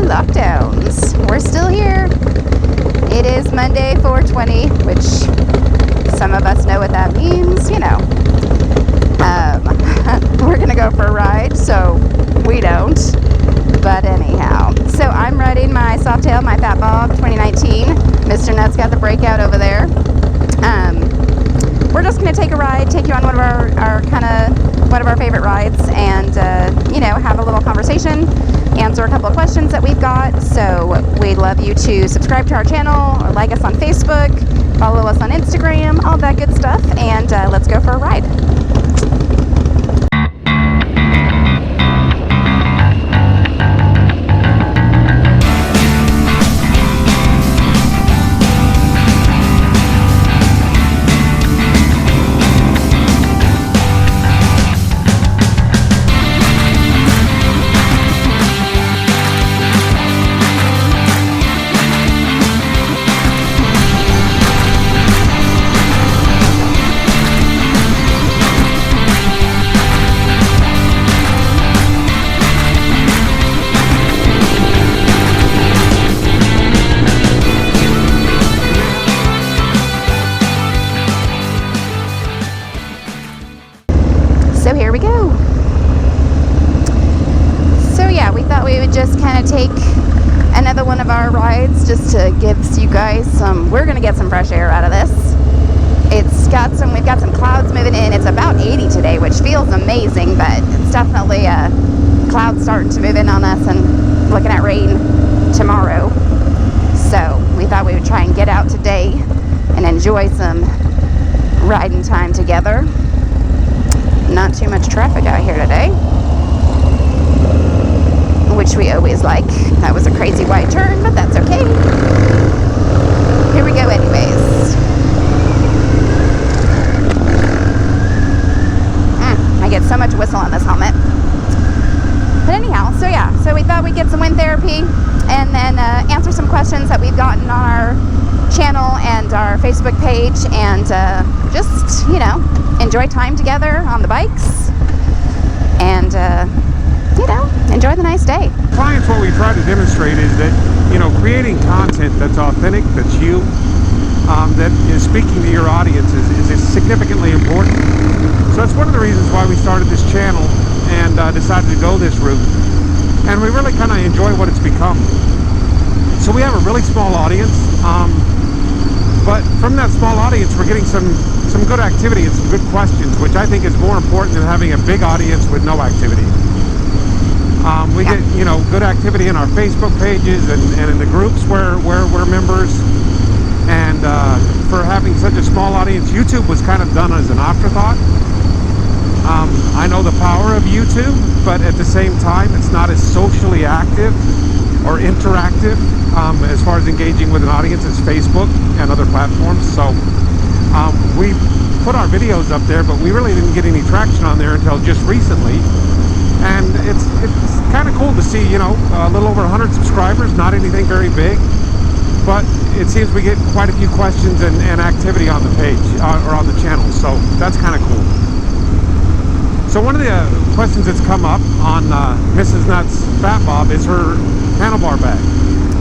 lockdowns. We're still here. It is Monday 4/20, which some of us know what that means, you know. We're gonna go for a ride, so we don't. But anyhow, so I'm riding my Softail, my FatBob 2019. MrNutt's got the Breakout over there. We're just gonna take a ride, take you on one of our favorite rides, and you know, have a little conversation, answer a couple of questions that we've got. So we'd love you to subscribe to our channel, or like us on Facebook, follow us on Instagram, all that good stuff, and let's go for a ride. So here we go. So yeah, we thought we would just kind of take another one of our rides just to give you guys some, we're gonna get some fresh air out of this. We've got some clouds moving in. It's about 80 today, which feels amazing, but it's definitely clouds starting to move in on us and looking at rain tomorrow. So we thought we would try and get out today and enjoy some riding time together. Not too much traffic out here today, which we always like. That was a crazy wide turn, but that's okay. Here we go anyways. I get so much whistle on this helmet. But anyhow, so yeah, so we thought we'd get some wind therapy and then answer some questions that we've gotten on our channel and our Facebook page, and just, you know, enjoy time together on the bikes and, you know, enjoy the nice day. Clients, what we try to demonstrate is that, you know, creating content that's authentic, that's you, that is speaking to your audience is significantly important. So that's one of the reasons why we started this channel and decided to go this route. And we really kind of enjoy what it's become. So we have a really small audience, but from that small audience, we're getting some good activity and some good questions, which I think is more important than having a big audience with no activity. We get, you know, good activity in our Facebook pages and in the groups where we're members. And for having such a small audience, YouTube was kind of done as an afterthought. I know the power of YouTube, but at the same time, it's not as socially active or interactive as far as engaging with an audience as Facebook and other platforms. So we put our videos up there, but we really didn't get any traction on there until just recently. And it's kind of cool to see, you know, a little over 100 subscribers, not anything very big, but it seems we get quite a few questions and activity on the page or on the channel. So that's kind of cool. So one of the questions that's come up on MrsNutt's FatBob is her handlebar bag.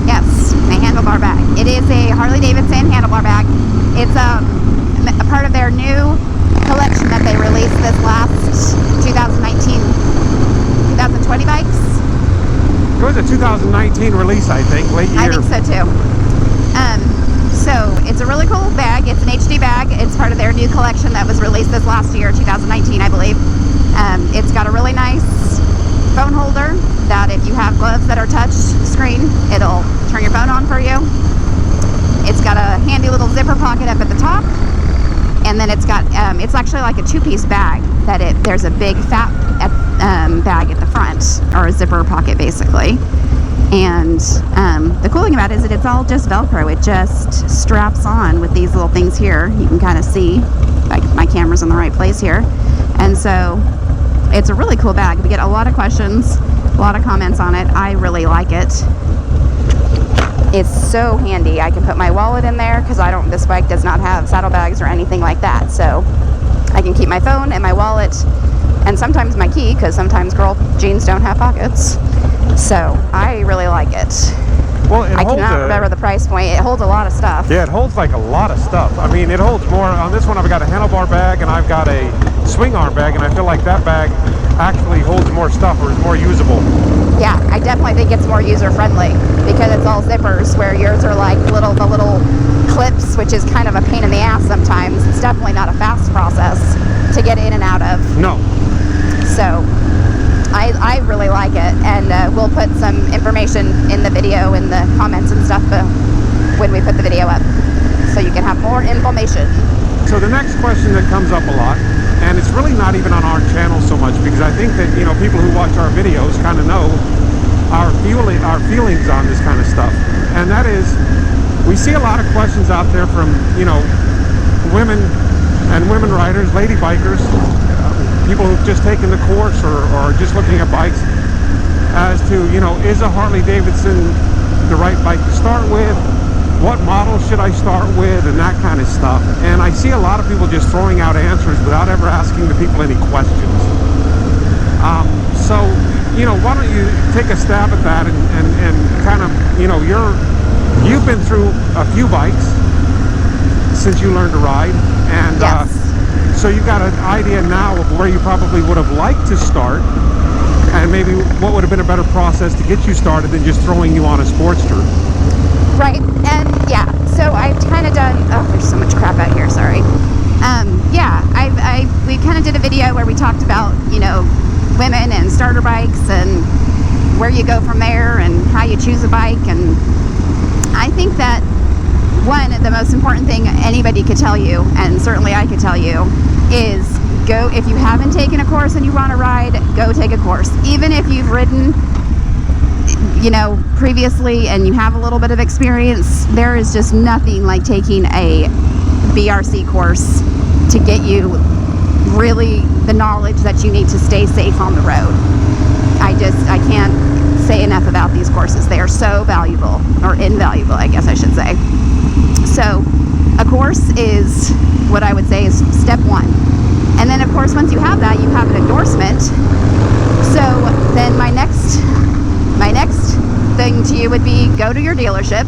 Yes, my handlebar bag. It is a Harley-Davidson handlebar bag. It's a part of their new collection that they released this last 2019, 2020 bikes. It was a 2019 release, I think, late year. I think so too. So it's a really cool bag. It's an HD bag. It's part of their new collection that was released this last year, 2019, I believe. It's got a really nice phone holder that if you have gloves that are touch screen, it'll turn your phone on for you. It's got a handy little zipper pocket up at the top, and then it's got it's actually like a two-piece bag that there's a big fat bag at the front, or a zipper pocket basically. And the cool thing about it is that it's all just Velcro. It just straps on with these little things here. You can kind of see, like, my camera's in the right place here. And so it's a really cool bag. We get a lot of questions, a lot of comments on it. I really like it. It's so handy. I can put my wallet in there because this bike does not have saddlebags or anything like that. So I can keep my phone and my wallet and sometimes my key, because sometimes girl jeans don't have pockets. So I really like it. Well, it I holds cannot remember the price point. It holds a lot of stuff. Yeah, it holds like a lot of stuff. I mean, it holds more. On this one, I've got a handlebar bag and I've got a swing arm bag, and I feel like that bag actually holds more stuff or is more usable. Yeah, I definitely think it's more user-friendly because it's all zippers, where yours are like the little clips, which is kind of a pain in the ass sometimes. It's definitely not a fast process to get in and out of. No. So I really like it, and we'll put some information in the video, in the comments and stuff when we put the video up, so you can have more information. So the next question that comes up a lot, and it's really not even on our channel so much, because I think that, you know, people who watch our videos kind of know our feelings on this kind of stuff, and that is, we see a lot of questions out there from, you know, women and women riders, lady bikers, people who've just taken the course or just looking at bikes, as to, you know, is a Harley-Davidson the right bike to start with? What model should I start with? And that kind of stuff. And I see a lot of people just throwing out answers without ever asking the people any questions. So, you know, why don't you take a stab at that and kind of, you know, you've been through a few bikes since you learned to ride, and Yes. So you've got an idea now of where you probably would have liked to start, and maybe what would have been a better process to get you started than just throwing you on a Sportster. Right, and yeah, so I've kind of done, oh, there's so much crap out here, sorry. Yeah, we kind of did a video where we talked about, you know, women and starter bikes and where you go from there and how you choose a bike. And I think that the most important thing anybody could tell you, and certainly I could tell you, is go, if you haven't taken a course and you want to ride, go take a course. Even if you've ridden, you know, previously and you have a little bit of experience, there is just nothing like taking a BRC course to get you really the knowledge that you need to stay safe on the road. I can't say enough about these courses. They are so valuable, or invaluable, I guess I should say. So a course is what I would say is step one. And then of course, once you have that, you have an endorsement. So then my next thing to you would be go to your dealership,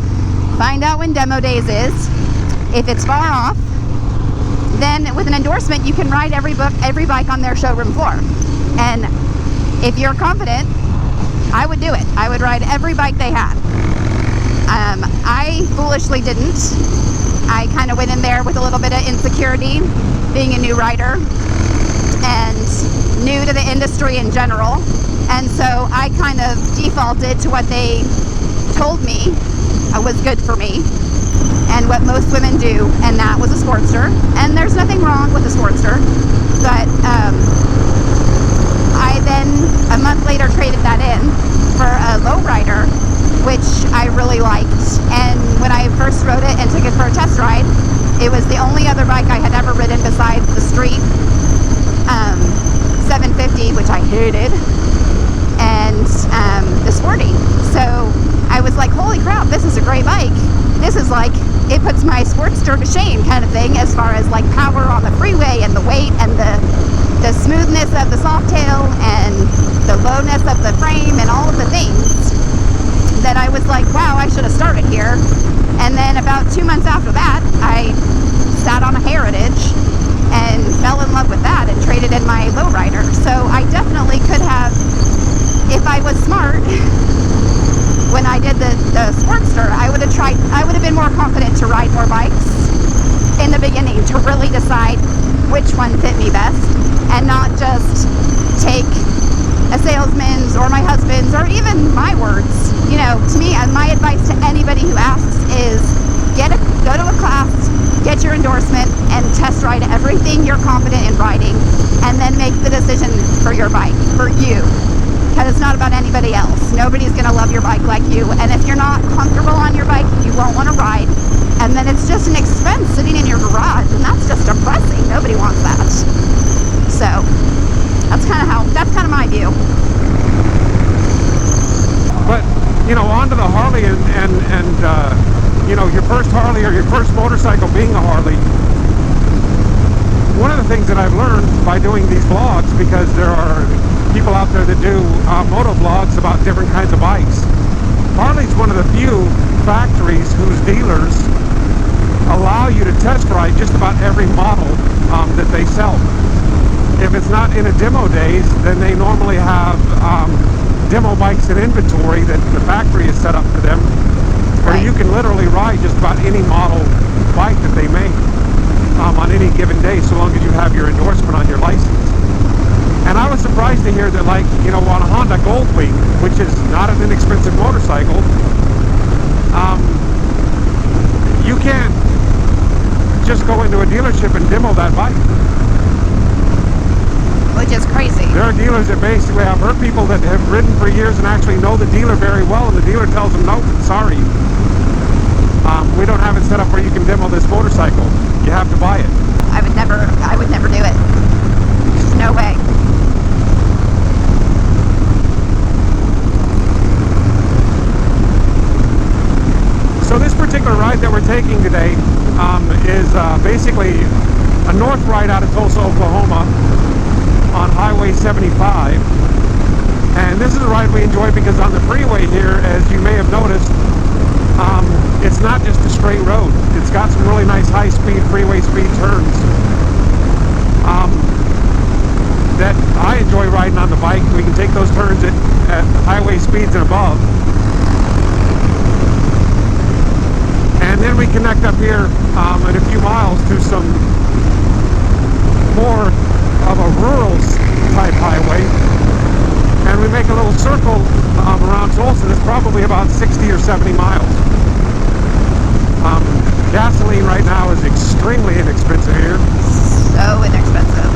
find out when demo days is. If it's far off, then with an endorsement you can ride every bike on their showroom floor. And if you're confident, I would do it. I would ride every bike they had. I foolishly didn't. I kind of went in there with a little bit of insecurity, being a new rider and new to the industry in general. And so I kind of defaulted to what they told me was good for me and what most women do, and that was a Sportster. And there's nothing wrong with a Sportster, but I then a month later traded that in for a lowrider, which I really liked. And when I first rode it and took it for a test ride, it was the only other bike I had ever ridden besides the street 750, which I hated, and the Sporty. So I was like, holy crap, this is a great bike. This is like, it puts my Sportster to shame kind of thing, as far as like power on the freeway and the weight and the smoothness of the softail and the lowness of the frame and all of the things that I was like, wow, I should have started here. And then about 2 months after that, I sat on a Heritage and fell in love with that and traded in my lowrider. So I definitely could have, if I was smart, when I did the Sportster, I would have been more confident to ride more bikes in the beginning to really decide which one fit me best, and not just take a salesman's or my husband's or even my words. You know, to me, my advice to anybody who asks is go to a class, get your endorsement, and test ride everything you're confident in riding, and then make the decision for your bike, for you. Because it's not about anybody else. Nobody's going to love your bike like you. And if you're not comfortable on your bike, you won't want to ride. And then it's just an expense sitting in your garage, and that's just depressing. Nobody wants that. So that's kind of my view. But, you know, onto the Harley and you know, your first Harley or your first motorcycle being a Harley. One of the things that I've learned by doing these vlogs, because there are people out there that do moto vlogs about different kinds of bikes. Harley's one of the few factories whose dealers allow you to test ride just about every model that they sell. If it's not in a demo days, then they normally have demo bikes in inventory that the factory has set up for them, where you can literally ride just about any model bike that they make on any given day, so long as you have your endorsement on your license. And I was surprised to hear that, like, you know, on a Honda Gold Week, which is not an inexpensive motorcycle, you can't just go into a dealership and demo that bike. Which is crazy. There are dealers that basically, I've heard people that have ridden for years and actually know the dealer very well, and the dealer tells them, no, sorry, we don't have it set up where you can demo this motorcycle. You have to buy it. I would never do it. There's no way. So this particular ride that we're taking today is basically a north ride out of Tulsa, Oklahoma on Highway 75. And this is a ride we enjoy because on the freeway here, as you may have noticed, it's not just a straight road. It's got some really nice high-speed freeway speed turns that I enjoy riding on the bike. We can take those turns at highway speeds and above. And then we connect up here in a few miles to some more of a rural type highway. And we make a little circle around Tulsa that's probably about 60 or 70 miles. Gasoline right now is extremely inexpensive here. So inexpensive.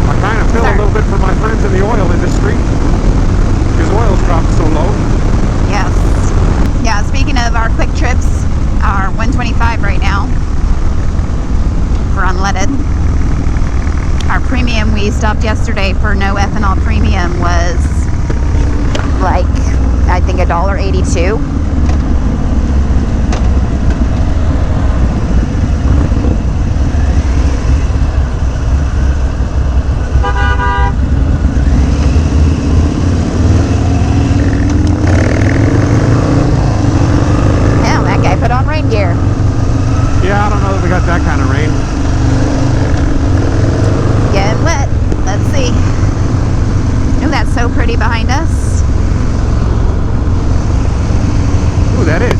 I kind of feel a little bit for my friends in the oil industry because oil's dropped so low. Yes. Yeah, speaking of our quick trips, our 125 right now for unleaded. Our premium, we stopped yesterday for no ethanol premium, was like, I think $1.82. Yeah, that guy put on rain gear. Yeah, I don't know that we got that kind of rain. Getting wet. Let's see. Oh, that's so pretty behind us. Ooh, that is.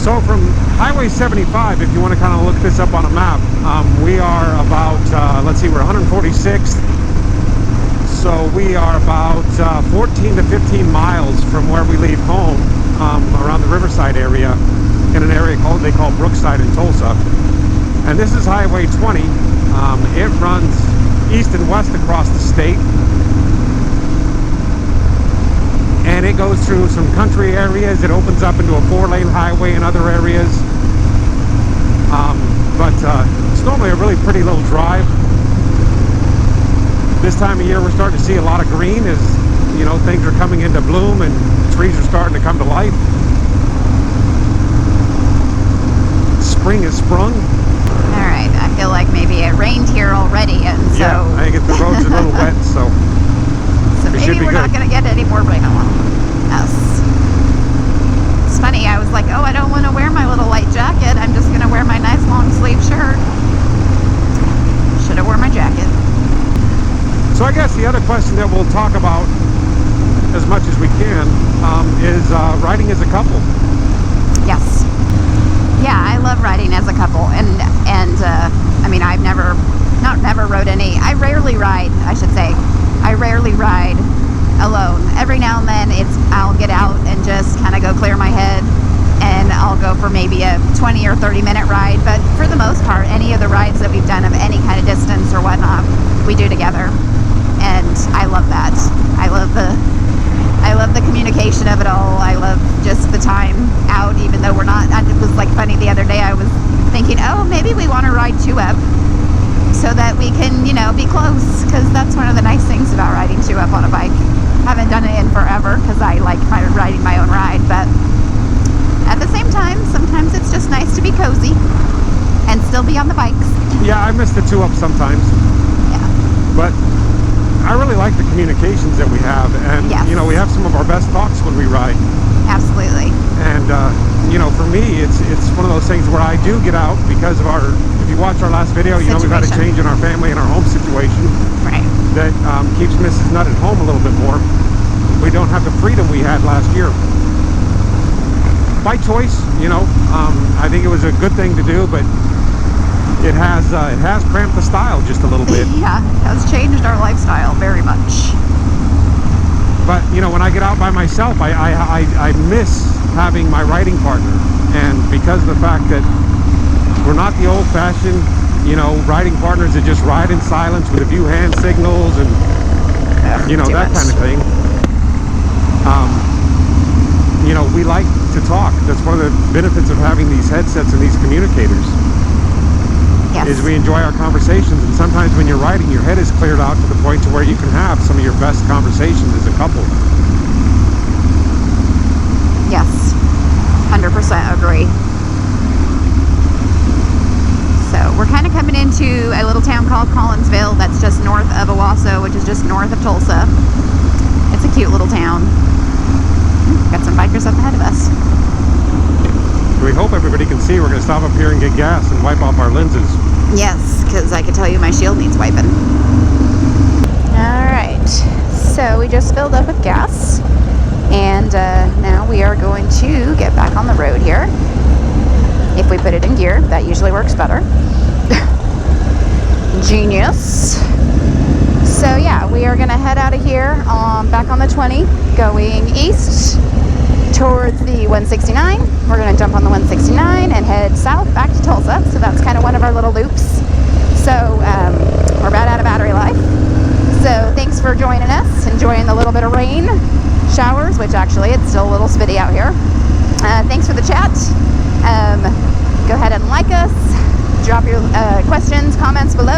So from Highway 75, if you want to kind of look this up on a map, we are about, let's see, we're 146th. So we are about 14 to 15 miles from where we leave home, around the Riverside area, in an area they call Brookside in Tulsa. And this is Highway 20. It runs east and west across the state. And it goes through some country areas. It opens up into a 4-lane highway in other areas. But it's normally a really pretty little drive. This time of year we're starting to see a lot of green as, you know, things are coming into bloom and trees are starting to come to life. Spring has sprung. Alright, I feel like maybe it rained here already, and so... Yeah, I think the roads are a little wet, so... So maybe we're not going to get any more rain on us. It's funny, I was like, oh, I don't want to wear my little light jacket. I'm just going to wear my nice long sleeve shirt. Should have worn my jacket. So I guess the other question that we'll talk about as much as we can is riding as a couple. Yes. Yeah, I love riding as a couple, and I mean, I've never rode any. I rarely ride, I should say. I rarely ride alone. Every now and then I'll get out and just kind of go clear my head, and I'll go for maybe a 20 or 30 minute ride. But for the most part, any of the rides that we've done of any kind of distance or whatnot, we do together, and I love that. I love the communication of it all. I love just the time out, even though we're not. It was like funny the other day. I was thinking, oh, maybe we want to ride 2-up so that we can, you know, be close, because that's one of the nice things about riding 2-up on a bike. Haven't done it in forever because I like riding my own ride, but at the same time, sometimes it's just nice to be cozy. and still be on the bikes. Yeah, I miss the 2-up sometimes. Yeah. But I really like the communications that we have, and Yes. you know, we have some of our best talks when we ride. Absolutely. And you know, for me, it's one of those things where I do get out because of our. If you watch our last video, you know we've had a change in our family and our home situation. Right. That keeps MrsNutt at home a little bit more. We don't have the freedom we had last year. By choice, you know. I think it was a good thing to do, but it has cramped the style just a little bit. Yeah, it has changed our lifestyle very much. But you know, when I get out by myself, I miss having my riding partner, and because of the fact that we're not the old-fashioned, you know, riding partners that just ride in silence with a few hand signals and you know that kind of thing. You know, we like to talk. That's one of the benefits of having these headsets and these communicators. Yes. Is we enjoy our conversations, and sometimes when you're riding, your head is cleared out to the point to where you can have some of your best conversations as a couple. Yes, 100% agree. So we're kind of coming into a little town called Collinsville that's just north of Owasso, which is just north of Tulsa. It's a cute little town. Got some bikers up ahead of us. We hope everybody can see. We're going to stop up here and get gas and wipe off our lenses. Yes, because I can tell you my shield needs wiping. Alright, so we just filled up with gas, and now we are going to get back on the road here. If we put it in gear, that usually works better. Genius. So yeah, we are going to head out of here back on the 20, going east towards the 169. We're going to jump on the 169 and head south back to Tulsa. So that's kind of one of our little loops. So we're about out of battery life. So thanks for joining us, enjoying the little bit of rain showers, which actually it's still a little spitty out here. Thanks for the chat. Go ahead and like us. Drop your questions, comments below.